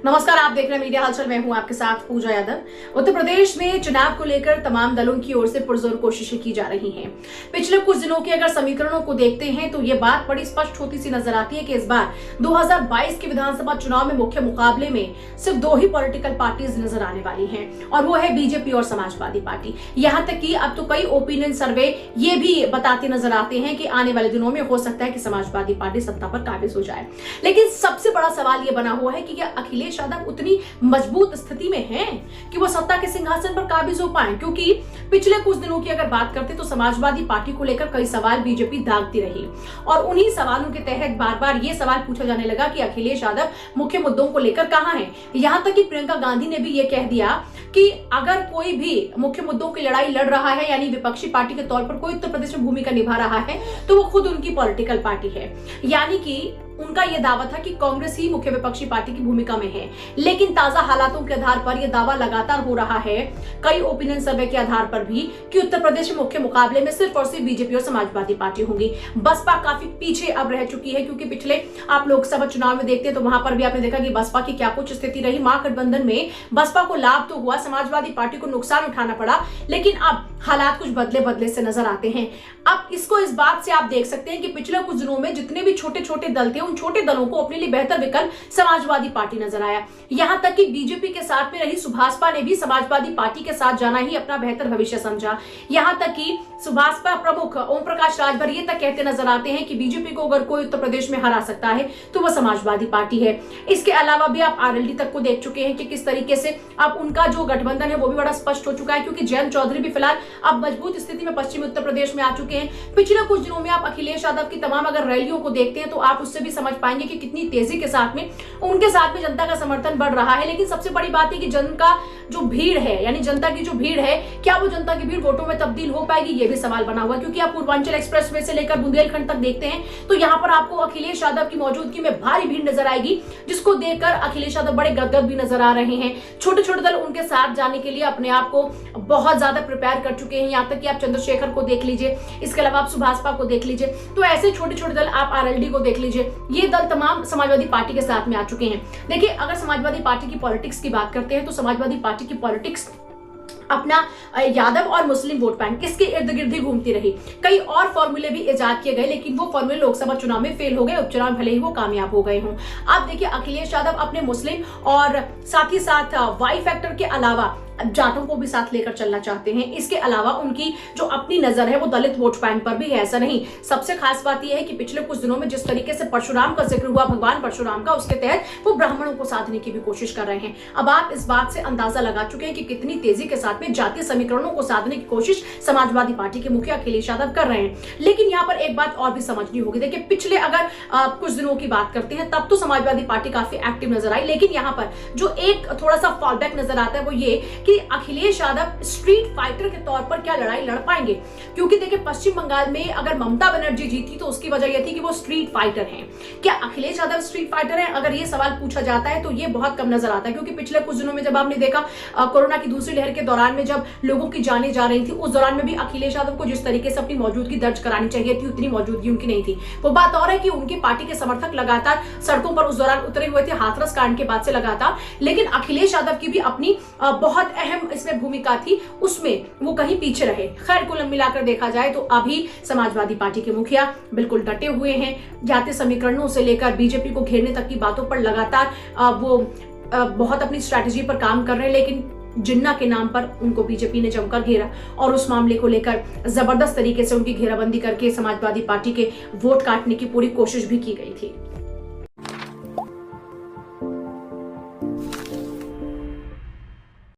नमस्कार, आप देख रहे हैं मीडिया हलचल। मैं हूं आपके साथ पूजा यादव। उत्तर प्रदेश में चुनाव को लेकर तमाम दलों की ओर से पुरजोर कोशिशें की जा रही हैं। पिछले कुछ दिनों के अगर समीकरणों को देखते हैं तो ये बात बड़ी स्पष्ट होती सी नजर आती है कि इस बार 2022 के विधानसभा चुनाव में मुख्य मुकाबले में सिर्फ दो ही पॉलिटिकल पार्टीज नजर आने वाली हैं और वो है बीजेपी और समाजवादी पार्टी। यहाँ तक कि अब तो कई ओपिनियन सर्वे ये भी बताते नजर आते हैं कि आने वाले दिनों में हो सकता है कि समाजवादी पार्टी सत्ता पर काबिज हो जाए। लेकिन सबसे बड़ा सवाल ये बना हुआ है कि क्या अखिलेश यादव उतनी मजबूत स्थिति में हैं कि वो सत्ता के सिंहासन पर काबिज हो पाए? क्योंकि पिछले कुछ दिनों की अगर बात करते तो समाजवादी पार्टी को लेकर कई सवाल बीजेपी दागती रही और उन्हीं सवालों के तहत बार बार ये सवाल पूछा जाने लगा कि अखिलेश यादव मुख्य मुद्दों को लेकर कहां हैं। यहां तक कि प्रियंका गांधी ने भी ये कह दिया कि अगर कोई भी मुख्य मुद्दों की लड़ाई लड़ रहा है यानी विपक्षी पार्टी के तौर पर कोई उत्तर प्रदेश में भूमिका निभा रहा है तो वो खुद उनकी पॉलिटिकल पार्टी है। यानी कि उनका यह दावा था कि कांग्रेस ही मुख्य विपक्षी पार्टी की भूमिका में है। लेकिन ताजा हालातों के आधार पर यह दावा लगातार हो रहा है, कई ओपिनियन सर्वे के आधार पर भी, कि उत्तर प्रदेश में मुख्य मुकाबले में सिर्फ और सिर्फ बीजेपी और समाजवादी पार्टी होंगी। बसपा काफी पीछे अब रह चुकी है क्योंकि पिछले आप लोकसभा चुनाव में देखते हैं तो वहां पर भी आपने देखा कि बसपा की क्या कुछ स्थिति रही। महागठबंधन में बसपा को लाभ तो हुआ, समाजवादी पार्टी को नुकसान उठाना पड़ा, लेकिन अब हालात कुछ बदले बदले से नजर आते हैं। अब इसको इस बात से आप देख सकते हैं कि पिछले कुछ दिनों में जितने भी छोटे छोटे दल थे उन छोटे दलों को अपने लिए बेहतर विकल्प समाजवादी पार्टी नजर आया। यहां तक कि बीजेपी के साथ में रही सुभाषपा ने भी समाजवादी पार्टी के साथ जाना ही अपना बेहतर भविष्य समझा। यहां तक कि सुभाषपा प्रमुख ओम प्रकाश राजभर ये तक कहते नजर आते हैं कि बीजेपी को अगर कोई उत्तर प्रदेश में हरा सकता है तो वह समाजवादी पार्टी है। इसके अलावा भी आप आरएलडी तक को देख चुके हैं कि किस तरीके से अब उनका जो गठबंधन है वो भी बड़ा स्पष्ट हो चुका है क्योंकि जयंत चौधरी भी फिलहाल अब मजबूत स्थिति में पश्चिमी उत्तर प्रदेश में आ चुके हैं। पिछले कुछ दिनों में आप अखिलेश यादव की तमाम अगर रैलियों को देखते हैं तो आप उससे भी समझ पाएंगे कि कितनी तेजी के साथ में उनके साथ में जनता का समर्थन बढ़ रहा है। लेकिन सबसे बड़ी बात है कि जन का जो भीड़ है यानी जनता की जो भीड़ है, क्या वो जनता की भीड़ वोटों में तब्दील हो पाएगी, ये भी सवाल बना हुआ है। क्योंकि आप पूर्वांचल एक्सप्रेसवे से लेकर बुंदेलखंड तक देखते हैं तो यहाँ पर आपको अखिलेश यादव की मौजूदगी में भारी भीड़ नजर आएगी, जिसको देखकर अखिलेश यादव बड़े गदगद भी नजर आ रहे हैं। छोटे छोटे दल उनके साथ जाने के लिए अपने आप को बहुत ज्यादा प्रिपेयर कर चुके हैं। यहाँ तक कि आप चंद्रशेखर को देख लीजिए, इसके अलावा आप सुभाषपा को देख लीजिए, तो ऐसे छोटे छोटे दल, आप आरएलडी को देख लीजिए, ये दल तमाम समाजवादी पार्टी के साथ में आ चुके हैं। देखिए, अगर समाजवादी पार्टी की पॉलिटिक्स की बात करते हैं तो समाजवादी पार्टी की पॉलिटिक्स अपना यादव और मुस्लिम वोट बैंक इसके इर्द गिर्द ही घूमती रही। कई और फॉर्मूले भी इजाद किए गए लेकिन वो फॉर्मूले लोकसभा चुनाव में फेल हो गए, उपचुनाव भले ही वो कामयाब हो गए हों। आप देखिए, अखिलेश यादव अपने मुस्लिम और साथ ही साथ वाई फैक्टर के अलावा जाटों को भी साथ लेकर चलना चाहते हैं। इसके अलावा उनकी जो अपनी नजर है वो दलित वोट बैंक पर भी है। ऐसा नहीं, सबसे खास बात यह है कि पिछले कुछ दिनों में जिस तरीके से परशुराम का जिक्र हुआ, भगवान परशुराम का, उसके तहत वो ब्राह्मणों को साधने की भी कोशिश कर रहे हैं। अब आप इस बात से अंदाजा लगा चुके हैं कि कितनी तेजी के साथ में जातीय समीकरणों को साधने की कोशिश समाजवादी पार्टी के मुखिया अखिलेश यादव कर रहे हैं। लेकिन यहाँ पर एक बात और भी समझनी होगी। देखिए, पिछले अगर कुछ दिनों की बात करते हैं तब तो समाजवादी पार्टी काफी एक्टिव नजर आई, लेकिन यहाँ पर जो एक थोड़ा सा फॉल बैक नजर आता है वो ये कि अखिलेश यादव स्ट्रीट फाइटर के तौर पर क्या लड़ाई लड़ पाएंगे। क्योंकि देखिए, पश्चिम बंगाल में अगर ममता बनर्जी जीती तो उसकी वजह यह थी कि वो स्ट्रीट फाइटर हैं। क्या अखिलेश यादव स्ट्रीट फाइटर हैं? अगर ये सवाल पूछा जाता है तो ये बहुत कम नजर आता है क्योंकि पिछले कुछ दिनों में जब आपने देखा कोरोना की दूसरी लहर के दौरान में जब लोगों की जानें जा रही थी, उस दौरान में भी अखिलेश यादव को जिस तरीके से अपनी मौजूदगी दर्ज करानी चाहिए थी उतनी मौजूदगी उनकी नहीं थी। वो बात और है कि उनकी पार्टी के समर्थक लगातार सड़कों पर उस दौरान उतरे हुए थे, हाथरस कांड के बाद से लगातार। लेकिन अखिलेश यादव की भी अपनी बहुत अहम इसमें भूमिका थी, उसमें वो कहीं पीछे रहे। खैर, कुल मिलाकर देखा जाए तो अभी समाजवादी पार्टी के मुखिया बिल्कुल डटे हुए हैं। जातीय समीकरणों से लेकर बीजेपी को घेरने तक की बातों पर लगातार वो बहुत अपनी स्ट्रैटेजी पर काम कर रहे हैं। लेकिन जिन्ना के नाम पर उनको बीजेपी ने जमकर घेरा और उस मामले को लेकर जबरदस्त तरीके से उनकी घेराबंदी करके समाजवादी पार्टी के वोट काटने की पूरी कोशिश भी की गई थी।